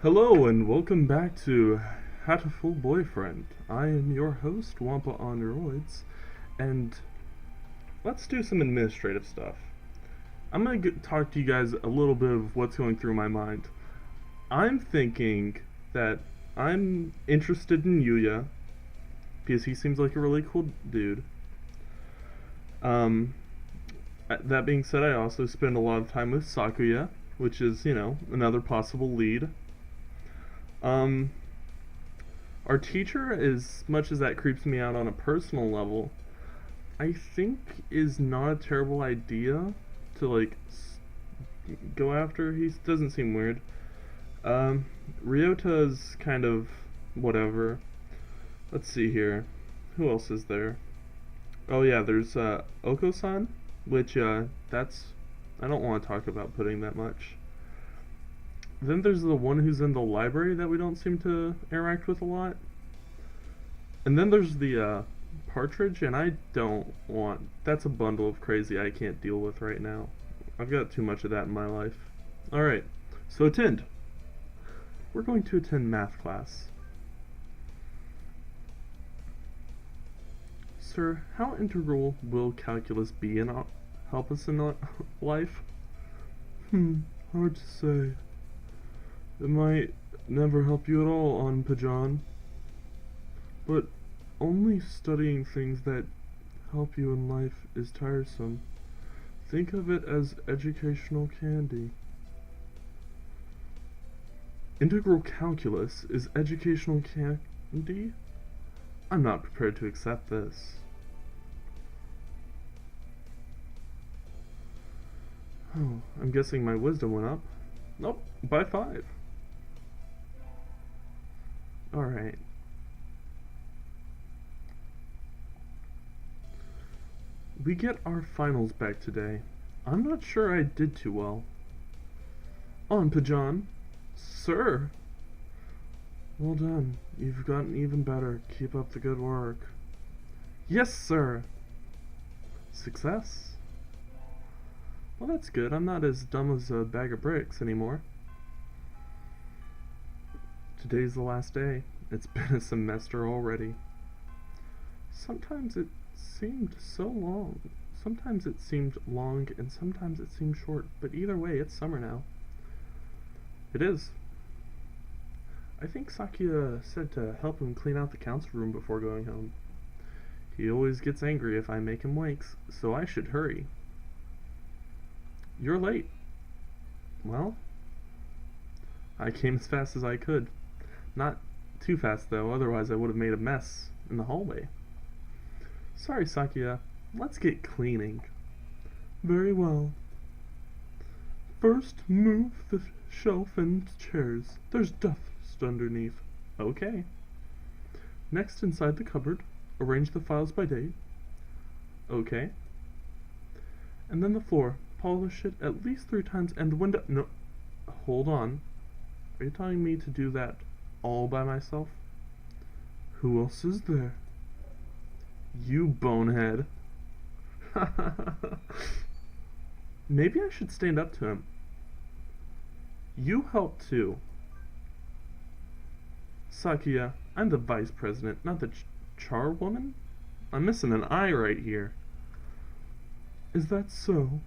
Hello and welcome back to Hatoful Boyfriend. I am your host, WampaOnRoids, and let's do some administrative stuff. I'm going to talk to you guys a little bit of what's going through my mind. I'm thinking that I'm interested in Yuya because he seems like a really cool dude. Um, that being said, I also spend a lot of time with Sakuya, which is, another possible lead. Um, Our teacher, as much as that creeps me out on a personal level, I think is not a terrible idea to go after. He doesn't seem weird. Ryota's kind of whatever. Let's see here. Who else is there? Oh yeah, there's Oko-san, which that's I don't want to talk about putting that much. Then there's the one who's in the library that we don't seem to interact with a lot. And then there's the partridge, and I don't want. That's a bundle of crazy I can't deal with right now. I've got too much of that in my life. Alright, so attend. We're going to attend math class. Sir, how integral will calculus be in help us in life? Hard to say. It might never help you at all on Pajan, but only studying things that help you in life is tiresome. Think of it as educational candy. Integral calculus is educational candy? I'm not prepared to accept this. Oh, I'm guessing my wisdom went up. Nope, by 5. Alright. We get our finals back today. I'm not sure I did too well. On, Pajan. Sir. Well done. You've gotten even better. Keep up the good work. Yes, sir. Success. Well, that's good. I'm not as dumb as a bag of bricks anymore. Today's the last day. It's been a semester already. Sometimes it seemed so long. Sometimes it seemed long and sometimes it seemed short, but either way, it's summer now. It is. I think Sakuya said to help him clean out the council room before going home. He always gets angry if I make him wait, so I should hurry. You're late. Well, I came as fast as I could. Not too fast, though, otherwise I would have made a mess in the hallway. Sorry, Sakuya. Let's get cleaning. Very well. First, move the shelf and chairs. There's dust underneath. Okay. Next, inside the cupboard, arrange the files by date. Okay. And then the floor. Polish it at least 3 times, and the window. No. Hold on. Are you telling me to do that all by myself? Who else is there? You bonehead. Maybe I should stand up to him. You help too. Sakuya, I'm the vice president, not the charwoman? I'm missing an eye right here. Is that so?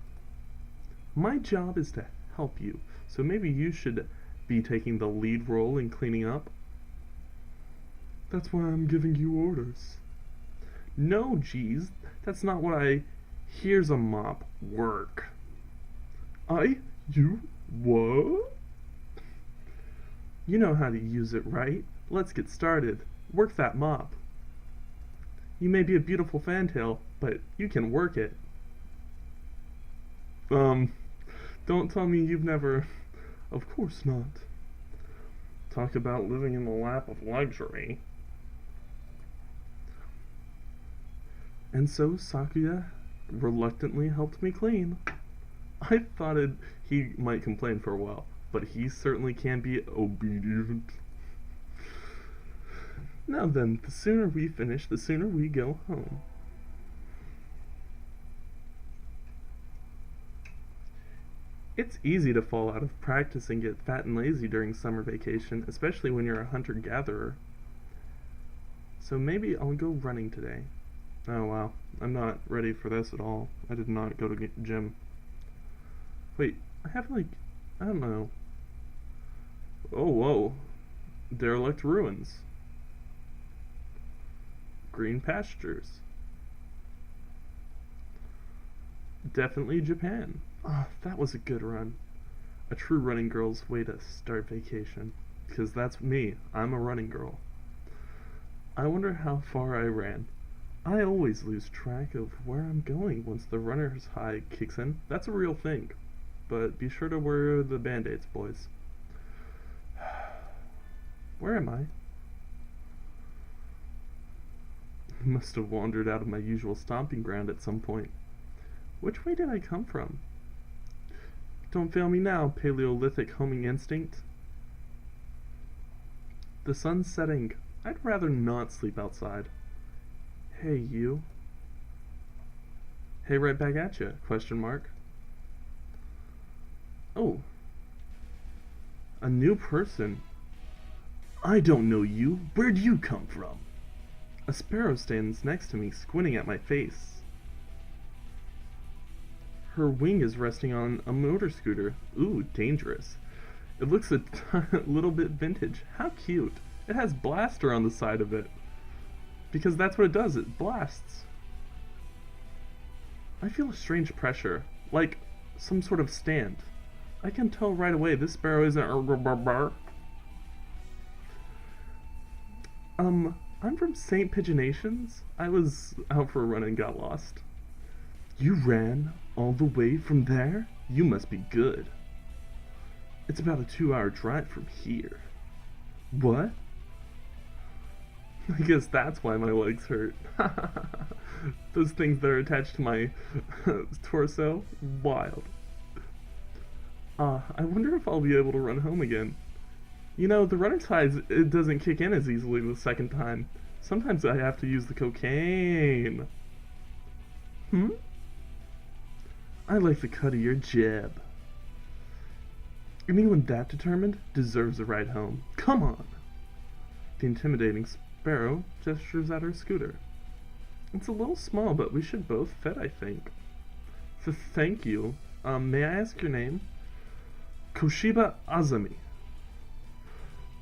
My job is to help you, so maybe you should be taking the lead role in cleaning up. That's why I'm giving you orders. No, geez, that's not what Here's a mop. Work. What? You know how to use it, right? Let's get started. Work that mop. You may be a beautiful fantail, but you can work it. Don't tell me you've never... Of course not. Talk about living in the lap of luxury. And so Sakuya reluctantly helped me clean. I thought he might complain for a while, but he certainly can be obedient. Now then, the sooner we finish, the sooner we go home. It's easy to fall out of practice and get fat and lazy during summer vacation, especially when you're a hunter-gatherer. So maybe I'll go running today. Oh wow, I'm not ready for this at all. I did not go to gym. Wait, I have like, I don't know. Oh whoa, derelict ruins. Green pastures. Definitely Japan. Oh, that was a good run. A true running girl's way to start vacation. Because that's me. I'm a running girl. I wonder how far I ran. I always lose track of where I'm going once the runner's high kicks in. That's a real thing. But be sure to wear the band-aids, boys. Where am I? Must have wandered out of my usual stomping ground at some point. Which way did I come from? Don't fail me now, Paleolithic homing instinct. The sun's setting. I'd rather not sleep outside. Hey, you. Hey, right back at you, question mark. Oh. A new person. I don't know you. Where'd you come from? A sparrow stands next to me, squinting at my face. Her wing is resting on a motor scooter. Ooh, dangerous. It looks a little bit vintage. How cute. It has blaster on the side of it. Because that's what it does, it blasts. I feel a strange pressure, like some sort of stand. I can tell right away this sparrow isn't I'm from St. Pigeonations. I was out for a run and got lost. You ran all the way from there? You must be good. It's about a 2-hour drive from here. What? I guess that's why my legs hurt. Those things that are attached to my torso? Wild. I wonder if I'll be able to run home again. You know, the runner's high, it doesn't kick in as easily the second time. Sometimes I have to use the cocaine. I like the cut of your jib. Anyone that determined deserves a ride home. Come on! The intimidating sparrow gestures at her scooter. It's a little small, but we should both fit, I think. Thank you. May I ask your name? Koshiba Azami.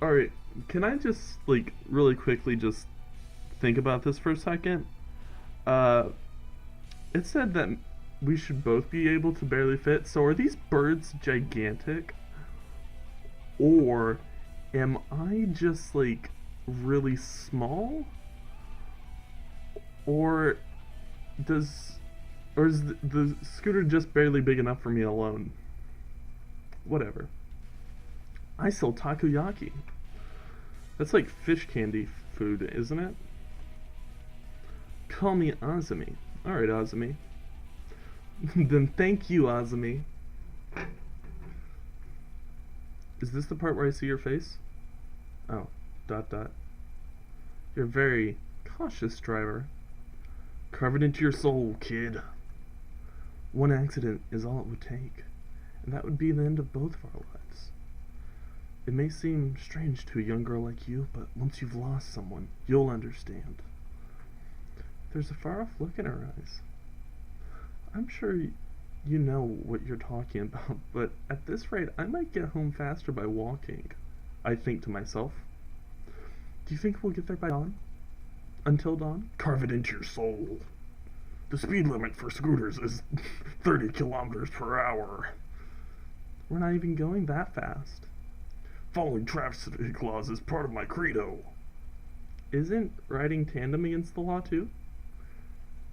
Alright, can I just, like, really quickly just think about this for a second? It said that we should both be able to barely fit, so are these birds gigantic? Or am I just, like, really small? Or is the scooter just barely big enough for me alone? Whatever. I sell takoyaki. That's like fish candy food, isn't it? Call me Azumi. Alright, Azumi. Then thank you, Azumi. Is this the part where I see your face? Oh, ... You're a very cautious driver. Carve it into your soul, kid. One accident is all it would take, and that would be the end of both of our lives. It may seem strange to a young girl like you, but once you've lost someone, you'll understand. There's a far-off look in her eyes. I'm sure you know what you're talking about, but at this rate, I might get home faster by walking. I think to myself. Do you think we'll get there by dawn? Until dawn? Carve it into your soul. The speed limit for scooters is 30 kilometers per hour. We're not even going that fast. Following traffic laws is part of my credo. Isn't riding tandem against the law too?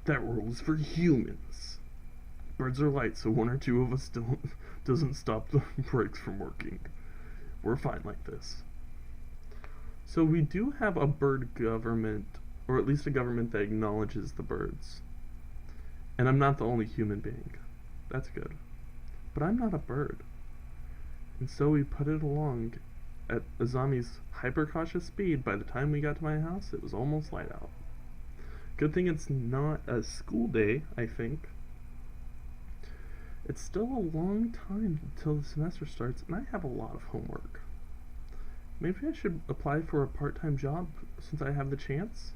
That rule is for humans. Birds are light, so one or two of us doesn't stop the brakes from working. We're fine like this. So we do have a bird government, or at least a government that acknowledges the birds. And I'm not the only human being. That's good. But I'm not a bird. And so we put it along at Azami's hyper-cautious speed. By the time we got to my house, it was almost light out. Good thing it's not a school day, I think. It's still a long time until the semester starts, and I have a lot of homework. Maybe I should apply for a part-time job since I have the chance.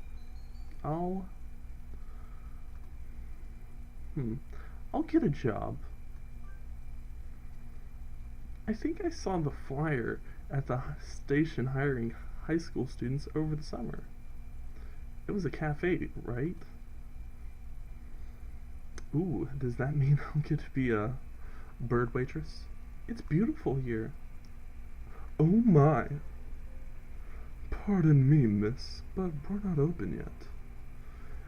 I'll... I'll get a job. I think I saw the flyer at the station hiring high school students over the summer. It was a cafe, right? Ooh, does that mean I'll get to be a bird waitress? It's beautiful here. Oh my. Pardon me, miss, but we're not open yet.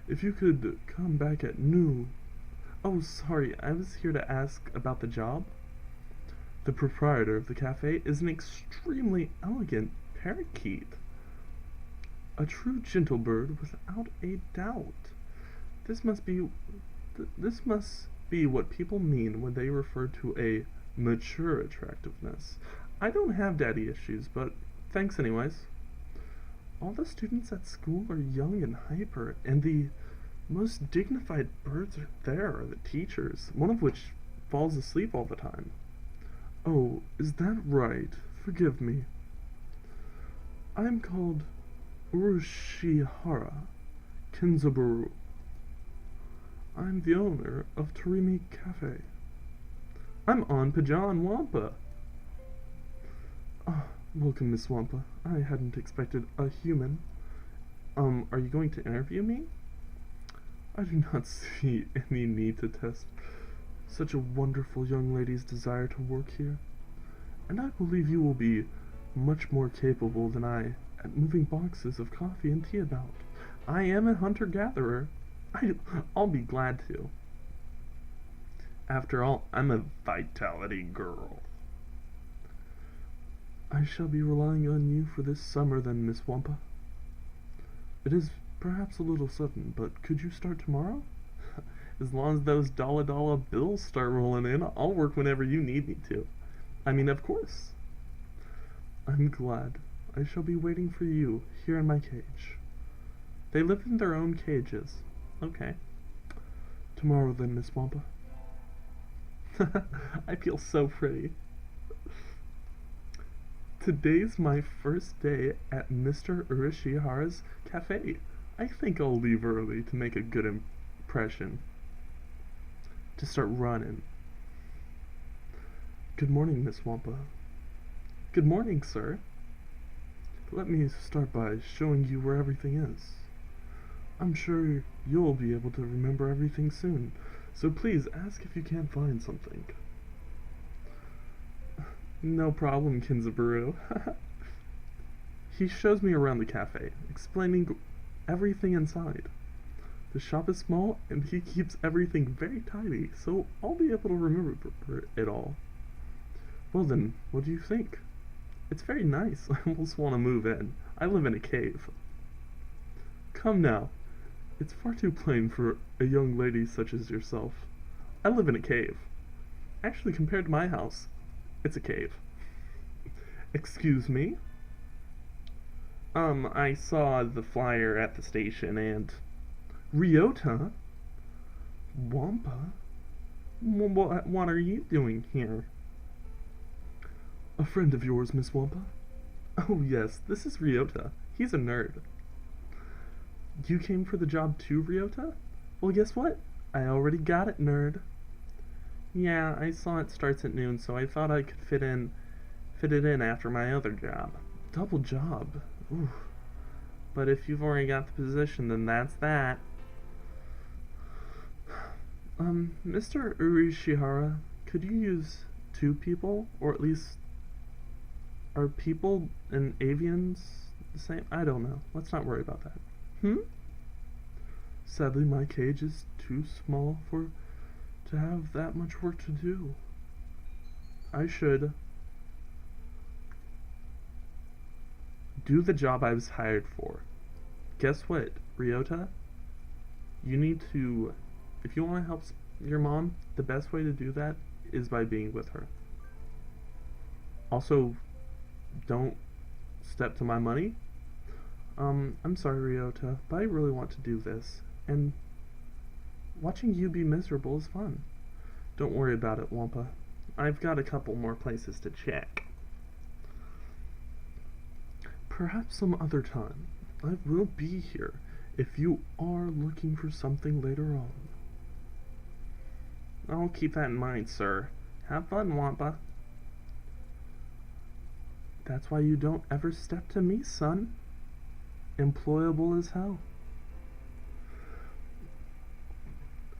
If you could come back at noon. Oh, sorry, I was here to ask about the job. The proprietor of the cafe is an extremely elegant parakeet. A true gentle bird without a doubt. This must be what people mean when they refer to a mature attractiveness. I don't have daddy issues, but thanks anyways. All the students at school are young and hyper, and the most dignified birds there are the teachers, one of which falls asleep all the time. Oh, is that right? Forgive me. I'm called Urushihara Kinzaburo. I'm the owner of Torimi Cafe. I'm on Pajan Wampa. Welcome, Miss Wampa. I hadn't expected a human. Are you going to interview me? I do not see any need to test such a wonderful young lady's desire to work here, and I believe you will be much more capable than I at moving boxes of coffee and tea about. I am a hunter-gatherer. I'll be glad to. After all, I'm a vitality girl. I shall be relying on you for this summer then, Miss Wampa. It is perhaps a little sudden, but could you start tomorrow? As long as those dollar bills start rolling in, I'll work whenever you need me to. I mean, of course. I'm glad. I shall be waiting for you here in my cage. They live in their own cages. Okay. Tomorrow then, Miss Wampa. I feel so pretty. Today's my first day at Mr. Urishihara's cafe. I think I'll leave early to make a good impression. To start running. Good morning, Miss Wampa. Good morning, sir. Let me start by showing you where everything is. I'm sure you'll be able to remember everything soon, so please ask if you can't find something. No problem, Kinzaburo. He shows me around the cafe, explaining everything inside. The shop is small, and he keeps everything very tidy, so I'll be able to remember it all. Well then, what do you think? It's very nice. I almost want to move in. I live in a cave. Come now. It's far too plain for a young lady such as yourself. I live in a cave. Actually, compared to my house, it's a cave. Excuse me? I saw the flyer at the station and... Ryota? Wampa? What are you doing here? A friend of yours, Miss Wampa? Oh yes, this is Ryota. He's a nerd. You came for the job too, Ryota? Well, guess what? I already got it, nerd. Yeah, I saw it starts at noon, so I thought I could fit it in after my other job. Double job. Ooh. But if you've already got the position, then that's that. Mr. Urishihara, could you use two people? Or at least, are people and avians the same? I don't know. Let's not worry about that. Sadly, my cage is too small to have that much work to do. I should do the job I was hired for. Guess what, Ryota? You need to, if you want to help your mom, the best way to do that is by being with her. Also, don't step to my money. I'm sorry, Ryota, but I really want to do this, and watching you be miserable is fun. Don't worry about it, Wampa. I've got a couple more places to check. Perhaps some other time. I will be here if you are looking for something later on. I'll keep that in mind, sir. Have fun, Wampa. That's why you don't ever step to me, son. Employable as hell.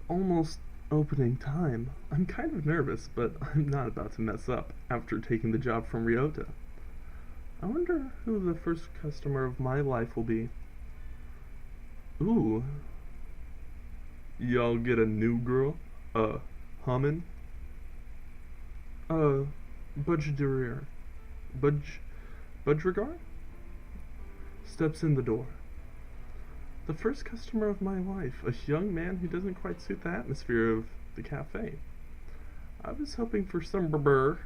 Almost opening time. I'm kind of nervous, but I'm not about to mess up after taking the job from Ryota. I wonder who the first customer of my life will be. Ooh. Y'all get a new girl? Hummin'? Budgerier. Budgegar? Steps in the door. The first customer of my life, a young man who doesn't quite suit the atmosphere of the cafe. I was hoping for some brr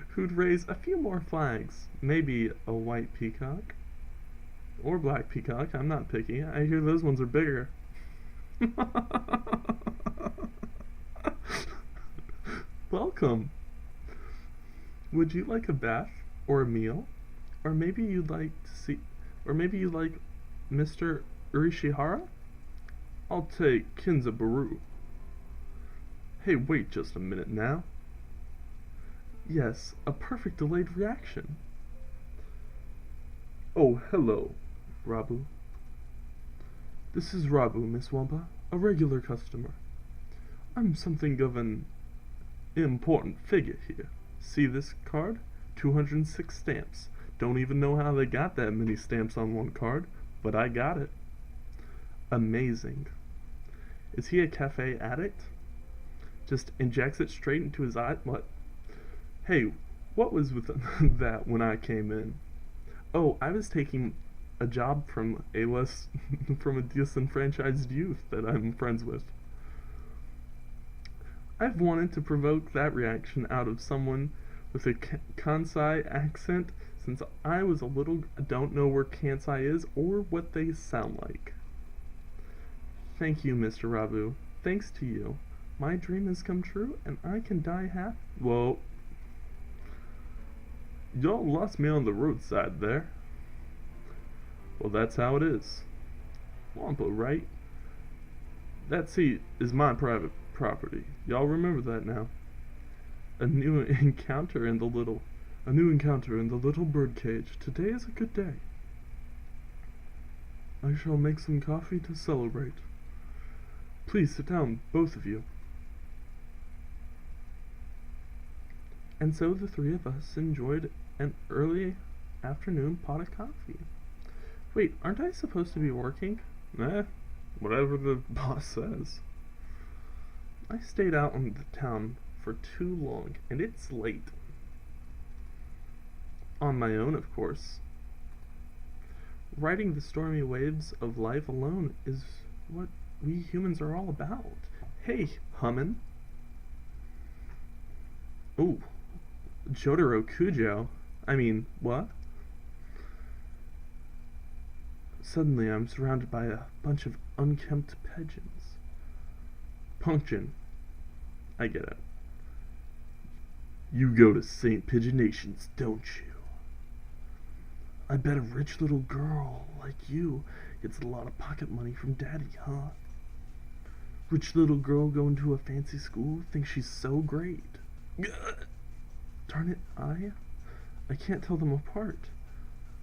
who'd raise a few more flags, maybe a white peacock. Or black peacock, I'm not picky. I hear those ones are bigger. Welcome. Would you like a bath or a meal? Or maybe you'd like Mr. Urishihara? I'll take Kinzabaru. Hey, wait just a minute now. Yes, a perfect delayed reaction. Oh, hello, Rabu. This is Rabu, Miss Wampa, a regular customer. I'm something of an important figure here. See this card? 206 stamps. Don't even know how they got that many stamps on one card, but I got it. Amazing. Is he a cafe addict? Just injects it straight into his eye? What? Hey, what was with that when I came in? Oh, I was taking a job from a disenfranchised youth that I'm friends with. I've wanted to provoke that reaction out of someone with a Kansai accent since I was a little. I don't know where Kansai is or what they sound like. Thank you, Mr. Rabu. Thanks to you, my dream has come true and I can die happy. Whoa. Y'all lost me on the roadside there. Well, that's how it is. Wampa, right? That seat is my private property. Y'all remember that now. A new encounter in the little birdcage. Today is a good day. I shall make some coffee to celebrate. Please sit down, both of you. And so the three of us enjoyed an early afternoon pot of coffee. Wait, aren't I supposed to be working? Whatever the boss says. I stayed out in the town for too long, and it's late. On my own, of course. Riding the stormy waves of life alone is what we humans are all about. Hey, hummin'. Ooh, Jotaro Kujo. I mean, what? Suddenly I'm surrounded by a bunch of unkempt pigeons. Punchin. I get it. You go to St. Pigeonations, don't you? I bet a rich little girl like you gets a lot of pocket money from daddy, huh? Rich little girl going to a fancy school thinks she's so great. Darn it, I can't tell them apart.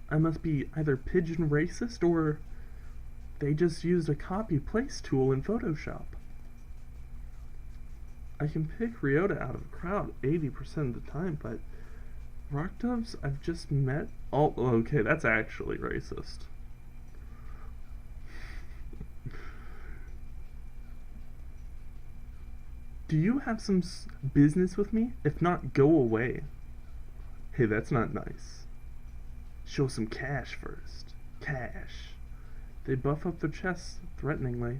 I must be either pigeon racist or they just used a copy-paste tool in Photoshop. I can pick Ryota out of a crowd 80% of the time, but rock doves I've just met. Oh, okay, that's actually racist. Do you have some business with me? If not, go away. Hey, that's not nice. Show some cash first. Cash. They buff up their chests threateningly.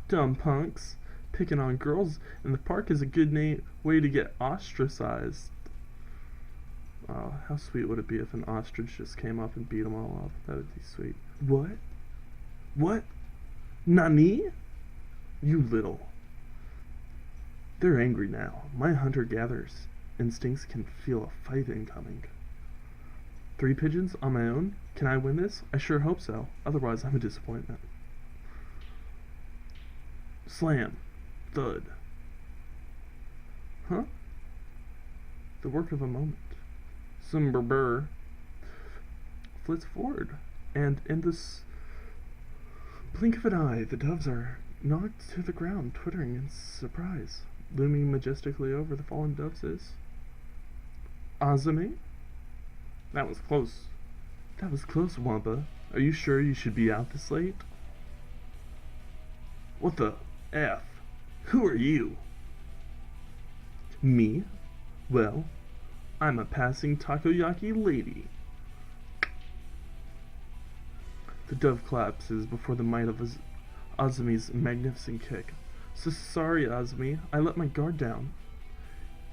Dumb punks. Picking on girls in the park is a good way to get ostracized. Oh, how sweet would it be if an ostrich just came up and beat them all up? That would be sweet. What? What? Nani? You little. They're angry now. My hunter-gatherer's instincts can feel a fight incoming. 3 pigeons on my own? Can I win this? I sure hope so. Otherwise, I'm a disappointment. Slam. Thud. Huh? The work of a moment. Some burr flits forward, and in this blink of an eye, the doves are knocked to the ground, twittering in surprise. Looming majestically over the fallen doves is Azumi? That was close. That was close, Wampa. Are you sure you should be out this late? What the F? Who are you? Me? Well, I'm a passing takoyaki lady. The dove collapses before the might of Azumi's magnificent kick. So sorry, Azumi. I let my guard down.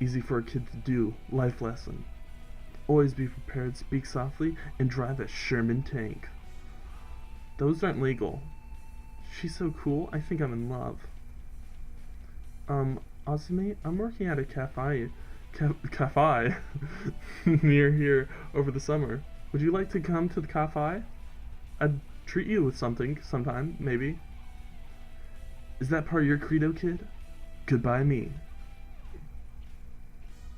Easy for a kid to do. Life lesson. Always be prepared, speak softly, and drive a Sherman tank. Those aren't legal. She's so cool, I think I'm in love. Azumi, I'm working at a cafe near here over the summer. Would you like to come to the cafe? I'd treat you with something sometime, maybe. Is that part of your credo, kid? Goodbye, me.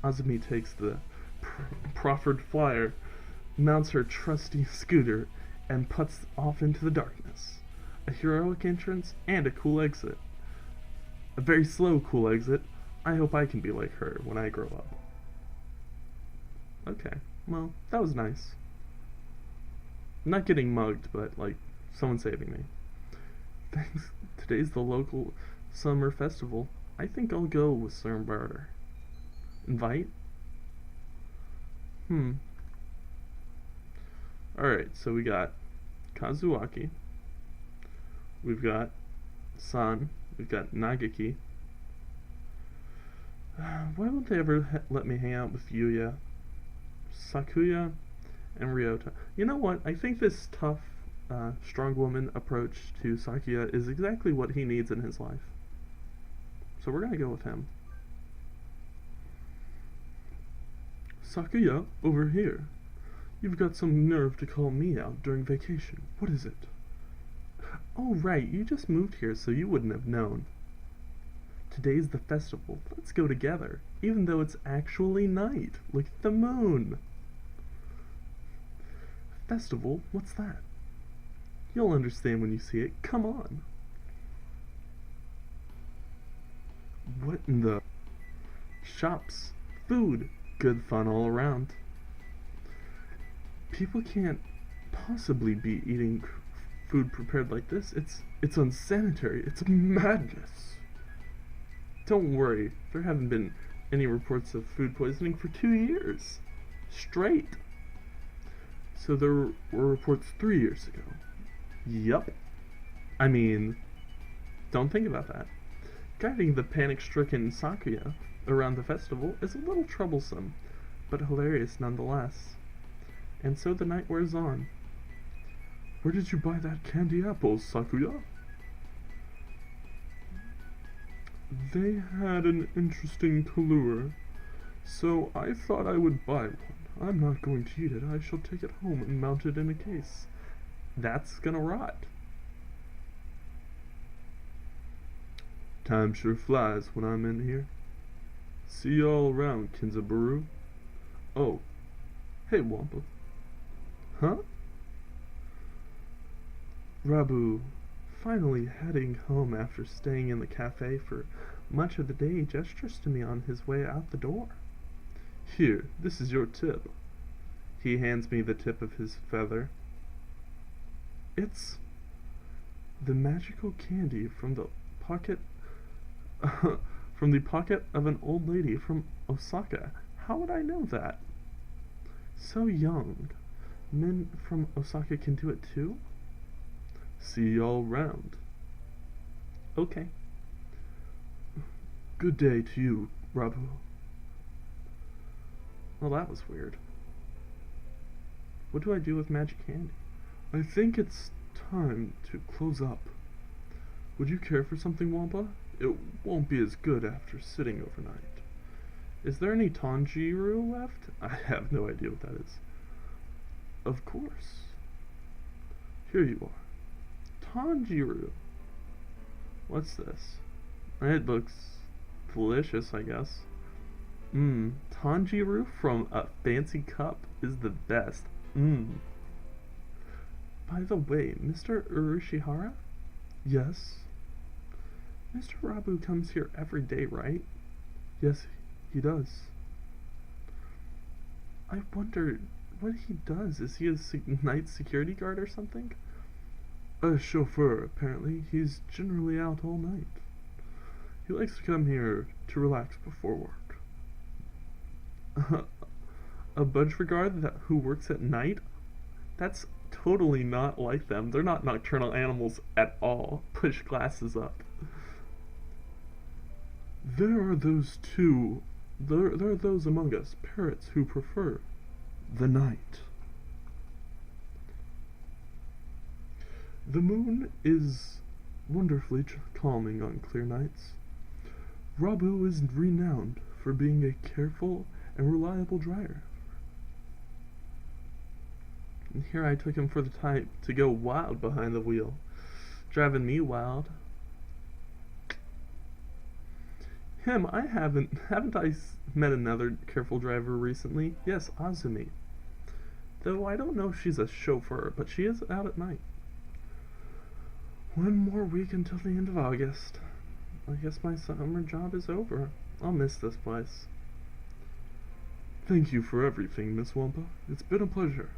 Azumi takes the proffered flyer, mounts her trusty scooter, and puts off into the darkness. A heroic entrance and a cool exit. A very slow, cool exit. I hope I can be like her when I grow up. Okay, well, that was nice. I'm not getting mugged, but, like, someone saving me. Thanks. Today's the local summer festival. I think I'll go with Sir Barter. Invite? Alright, so we got Kazuaki. We've got San. We've got Nagaki. Why won't they ever let me hang out with Yuya, Sakuya, and Ryota? You know what? I think this tough, strong woman approach to Sakuya is exactly what he needs in his life. So we're gonna go with him. Sakuya, over here. You've got some nerve to call me out during vacation. What is it? Oh, right, you just moved here, so you wouldn't have known. Today's the festival. Let's go together, even though it's actually night. Look at the moon. Festival? What's that? You'll understand when you see it. Come on. What in the... Shops. Food. Good fun all around. People can't possibly be eating food prepared like this. It's unsanitary. It's madness. Don't worry. There haven't been any reports of food poisoning for 2 years. Straight. So there were reports 3 years ago. Yup. I mean, don't think about that. Guiding the panic-stricken Sakuya around the festival is a little troublesome, but hilarious nonetheless. And so the night wears on. Where did you buy that candy apple, Sakuya? They had an interesting lure, so I thought I would buy one. I'm not going to eat it. I shall take it home and mount it in a case. That's gonna rot. Time sure flies when I'm in here. See you all around, Kinzabaru. Oh, hey, Wampa. Huh? Rabu, finally heading home after staying in the cafe for much of the day, gestures to me on his way out the door. Here, this is your tip. He hands me the tip of his feather. It's the magical candy from the pocket from the pocket of an old lady from Osaka. How would I know that? So young. Men from Osaka can do it too? See y'all round. Okay. Good day to you, Rabu. Well, that was weird. What do I do with magic candy? I think it's time to close up. Would you care for something, Wampa? It won't be as good after sitting overnight. Is there any Tanjiro left? I have no idea what that is. Of course. Here you are. Tanjiro. What's this? It looks delicious, I guess. Tanjiro from a fancy cup is the best. By the way, Mr. Urashihara? Yes. Mr. Rabu comes here every day, right? Yes, he does. I wonder what he does. Is he a night security guard or something? A chauffeur, apparently. He's generally out all night. He likes to come here to relax before work. A budget guard who works at night? That's totally not like them. They're not nocturnal animals at all. Push glasses up. There are those among us, parrots, who prefer the night. The moon is wonderfully calming on clear nights. Rabu is renowned for being a careful and reliable driver. And here I took him for the type to go wild behind the wheel, driving me wild. Haven't I met another careful driver recently? Yes, Azumi. Though I don't know if she's a chauffeur, but she is out at night. One more week until the end of August. I guess my summer job is over. I'll miss this place. Thank you for everything, Miss Wampa. It's been a pleasure.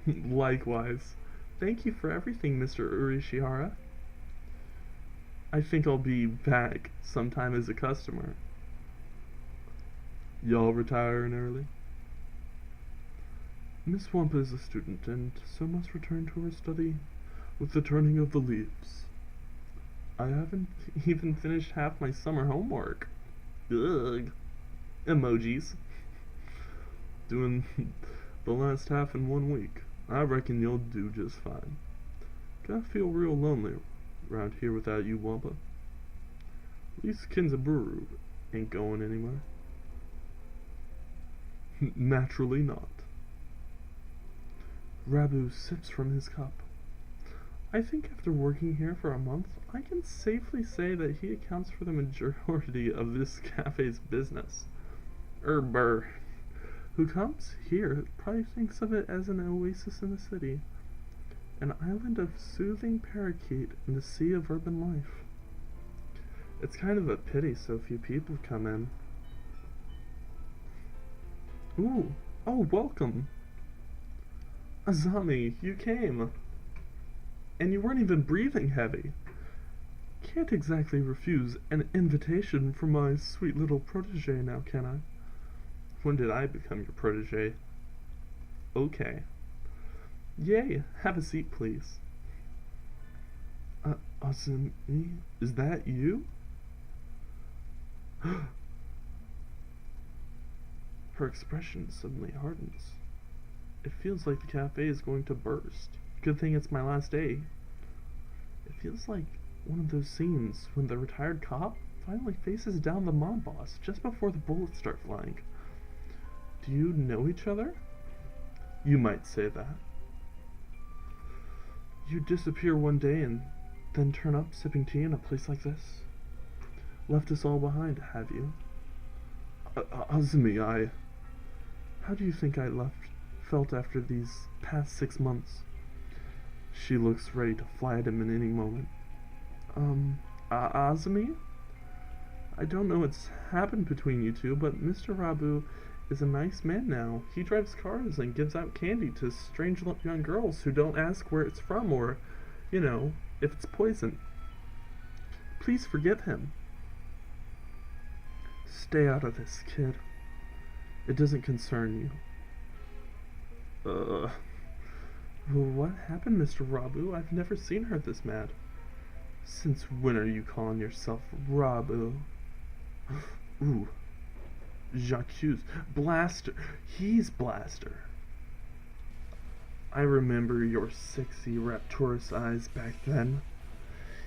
Likewise. Thank you for everything, Mr. Urashihara. I think I'll be back sometime as a customer. Y'all retiring early? Miss Wampa is a student, and so must return to her study with the turning of the leaves. I haven't even finished half my summer homework. Ugh. Emojis. Doing the last half in 1 week. I reckon you'll do just fine. Gotta feel real lonely around here without you, Wampa. At least Kenzaburo ain't going anywhere. Naturally not. Rabu sips from his cup. I think after working here for a month, I can safely say that he accounts for the majority of this cafe's business. Burr. Who comes here probably thinks of it as an oasis in the city. An island of soothing parakeet in the sea of urban life. It's kind of a pity so few people come in. Ooh, oh, welcome. Azami, you came. And you weren't even breathing heavy. Can't exactly refuse an invitation from my sweet little protege now, can I? When did I become your protege? Okay. Yay, have a seat, please. Azumi, is that you? Her expression suddenly hardens. It feels like the cafe is going to burst. Good thing it's my last day. It feels like one of those scenes when the retired cop finally faces down the mob boss just before the bullets start flying. Do you know each other? You might say that. You disappear one day and then turn up sipping tea in a place like this? Left us all behind, have you? Azumi, how do you think I felt after these past 6 months? She looks ready to fly at him in any moment. Azumi? I don't know what's happened between you two, but Mr. Rabu is a nice man now. He drives cars and gives out candy to strange young girls who don't ask where it's from or, if it's poison. Please forgive him. Stay out of this, kid. It doesn't concern you. What happened, Mr. Rabu? I've never seen her this mad. Since when are you calling yourself Rabu? Ooh. J'accuse. Blaster. He's Blaster. I remember your sexy Raptorus eyes back then.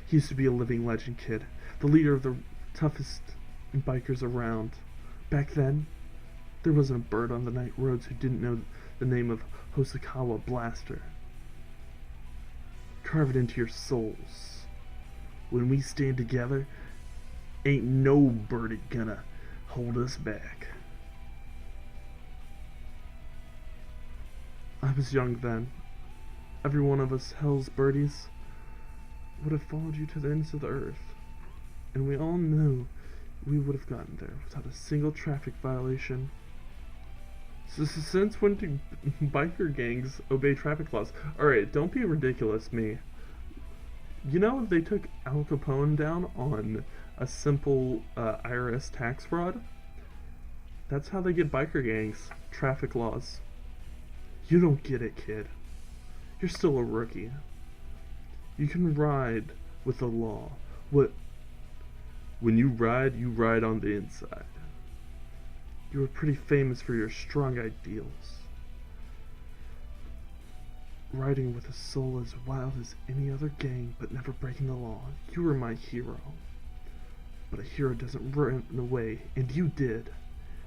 He used to be a living legend, kid. The leader of the toughest bikers around. Back then, there wasn't a bird on the night roads who didn't know the name of Hosokawa Blaster. Carve it into your souls. When we stand together, ain't no birdie gonna hold us back. I was young then. Every one of us Hell's birdies would have followed you to the ends of the earth. And we all knew we would have gotten there without a single traffic violation. So since when do biker gangs obey traffic laws? Alright, don't be ridiculous, me. You know, they took Al Capone down on a simple IRS tax fraud. That's how they get biker gangs. Traffic laws. You don't get it, kid. You're still a rookie. You can ride with the law. When you ride on the inside. You were pretty famous for your strong ideals. Riding with a soul as wild as any other gang, but never breaking the law. You were my hero. But a hero doesn't run away, and you did.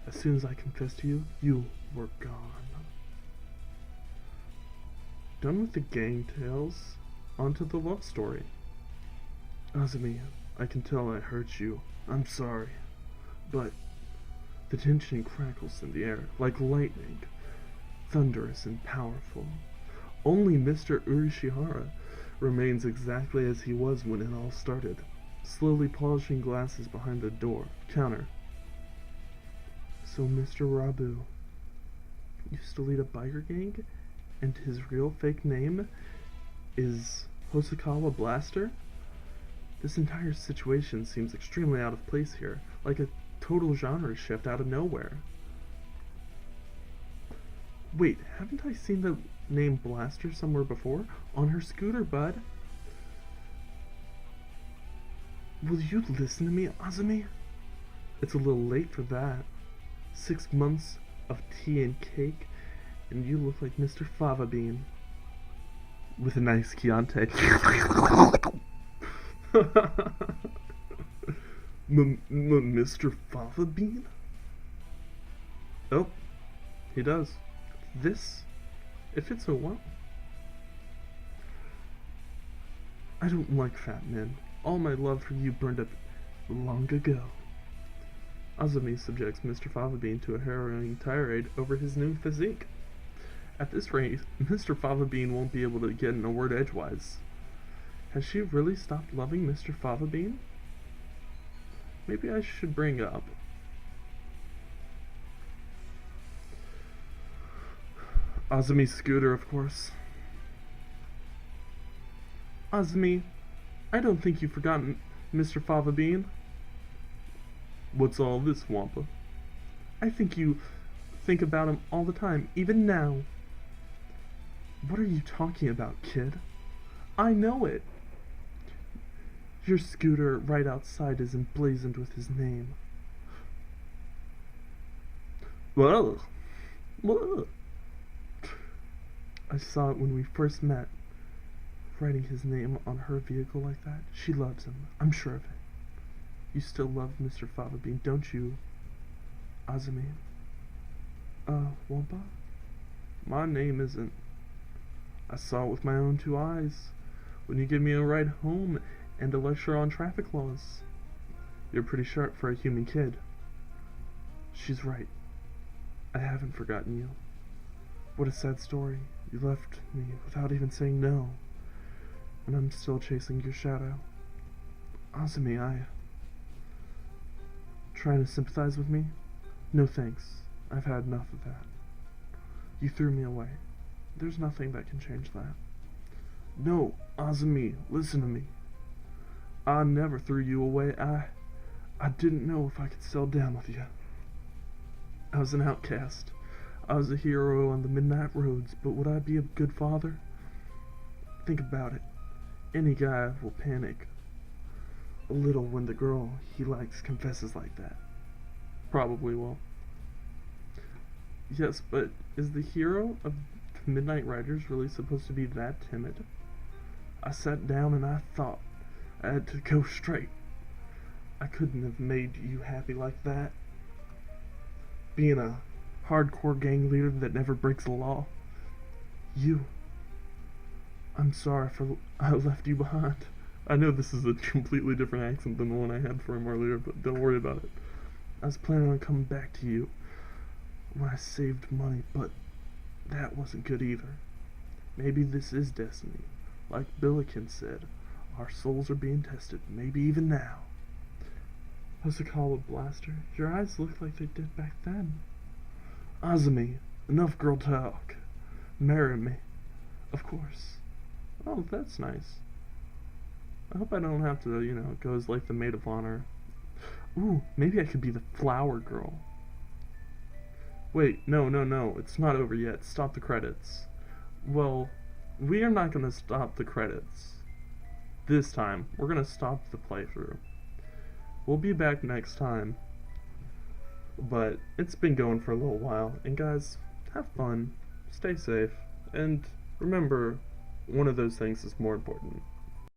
As soon as I confessed to you, you were gone. Done with the gang tales, onto the love story. Azumi, I can tell I hurt you. I'm sorry. But the tension crackles in the air like lightning, thunderous and powerful. Only Mr. Urishihara remains exactly as he was when it all started, slowly polishing glasses behind the counter. So Mr. Rabu used to lead a biker gang, and his real fake name is Hosokawa Blaster? This entire situation seems extremely out of place here, like a total genre shift out of nowhere. Wait, haven't I seen the name Blaster somewhere before? On her scooter, bud. Will you listen to me, Azumi? It's a little late for that. 6 months of tea and cake, and you look like Mr. Fava Bean. With a nice Chianti. Mr. Fava Bean? Oh, he does. This, it fits so well. I don't like fat men. All my love for you burned up long ago. Azumi subjects Mr. Fava Bean to a harrowing tirade over his new physique. At this rate, Mr. Fava Bean won't be able to get in a word edgewise. Has she really stopped loving Mr. Fava Bean? Maybe I should bring up. Azumi's scooter, of course. Azumi, I don't think you've forgotten Mr. Fava Bean. What's all this, Wampa? I think you think about him all the time, even now. What are you talking about, kid? I know it. Your scooter right outside is emblazoned with his name. Well, I saw it when we first met. Writing his name on her vehicle like that. She loves him. I'm sure of it. You still love Mr. Fava Bean, don't you, Azumi? Wampa? My name isn't. I saw it with my own 2 eyes. When you give me a ride home and a lecture on traffic laws. You're pretty sharp for a human kid. She's right. I haven't forgotten you. What a sad story. You left me without even saying no. And I'm still chasing your shadow. Azumi, trying to sympathize with me? No thanks. I've had enough of that. You threw me away. There's nothing that can change that. No, Azumi, listen to me. I never threw you away. I didn't know if I could settle down with you. I was an outcast. I was a hero on the midnight roads, but would I be a good father? Think about it. Any guy will panic a little when the girl he likes confesses like that. Probably will. Yes, but is the hero of the Midnight Riders really supposed to be that timid? I sat down and I thought I had to go straight. I couldn't have made you happy like that. Being a hardcore gang leader that never breaks the law. I'm sorry for I left you behind. I know this is a completely different accent than the one I had for him earlier, but don't worry about it. I was planning on coming back to you when I saved money, but that wasn't good either. Maybe this is destiny. Like Billiken said, our souls are being tested, maybe even now. What's it called, Blaster? Your eyes look like they did back then. Azumi, enough girl talk. Marry me. Of course. Oh, that's nice. I hope I don't have to, go as like the maid of honor. Ooh, maybe I could be the flower girl. Wait, no, it's not over yet. Stop the credits. Well, we are not going to stop the credits. This time, we're going to stop the playthrough. We'll be back next time. But it's been going for a little while. And guys, have fun. Stay safe. And remember, one of those things is more important.